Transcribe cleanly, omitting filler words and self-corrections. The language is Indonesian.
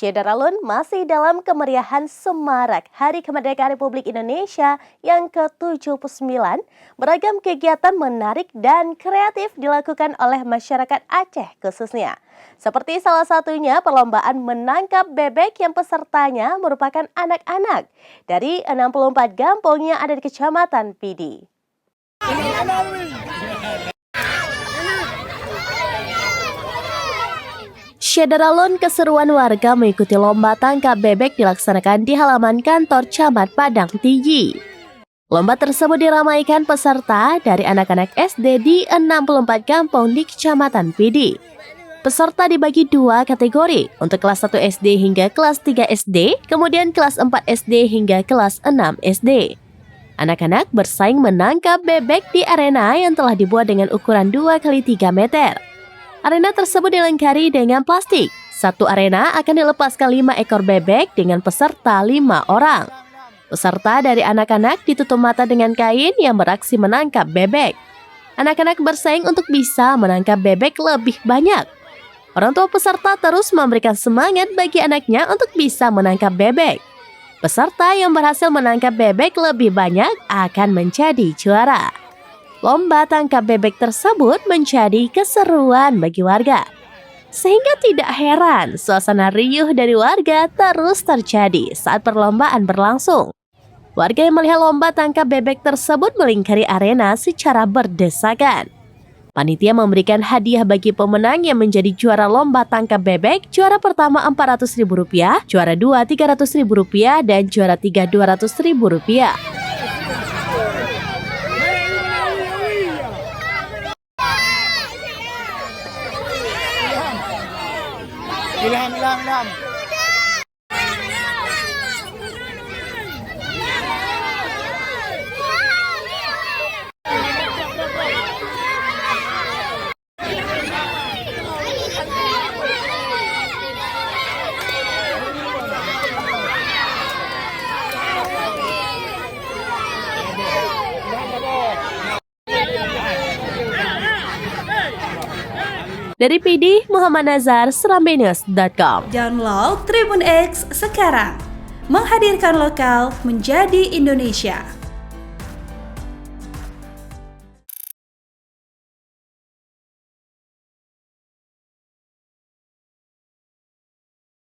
Syederalun masih dalam kemeriahan semarak Hari Kemerdekaan Republik Indonesia yang ke-79, beragam kegiatan menarik dan kreatif dilakukan oleh masyarakat Aceh khususnya. Seperti salah satunya perlombaan menangkap bebek yang pesertanya merupakan anak-anak dari 64 kampung yang ada di Kecamatan Pidi. Syederalun keseruan warga mengikuti lomba tangkap bebek dilaksanakan di halaman kantor Camat Padang Tinggi. Lomba tersebut diramaikan peserta dari anak-anak SD di 64 kampung di Kecamatan Pidi. Peserta dibagi dua kategori, untuk kelas 1 SD hingga kelas 3 SD, kemudian kelas 4 SD hingga kelas 6 SD. Anak-anak bersaing menangkap bebek di arena yang telah dibuat dengan ukuran 2 x 3 meter. Arena tersebut dilengkapi dengan plastik. Satu arena akan dilepaskan 5 ekor bebek dengan peserta 5 orang. Peserta dari anak-anak ditutup mata dengan kain yang beraksi menangkap bebek. Anak-anak bersaing untuk bisa menangkap bebek lebih banyak. Orang tua peserta terus memberikan semangat bagi anaknya untuk bisa menangkap bebek. Peserta yang berhasil menangkap bebek lebih banyak akan menjadi juara. Lomba tangkap bebek tersebut menjadi keseruan bagi warga. Sehingga tidak heran suasana riuh dari warga terus terjadi saat perlombaan berlangsung. Warga yang melihat lomba tangkap bebek tersebut melingkari arena secara berdesakan. Panitia memberikan hadiah bagi pemenang yang menjadi juara lomba tangkap bebek. Juara pertama Rp400.000, juara 2 Rp300.000, dan juara 3 Rp200.000. Ilham. Dari PD, Muhammad Nazar, serambenews.com. Download Tribun X sekarang. Menghadirkan lokal menjadi Indonesia.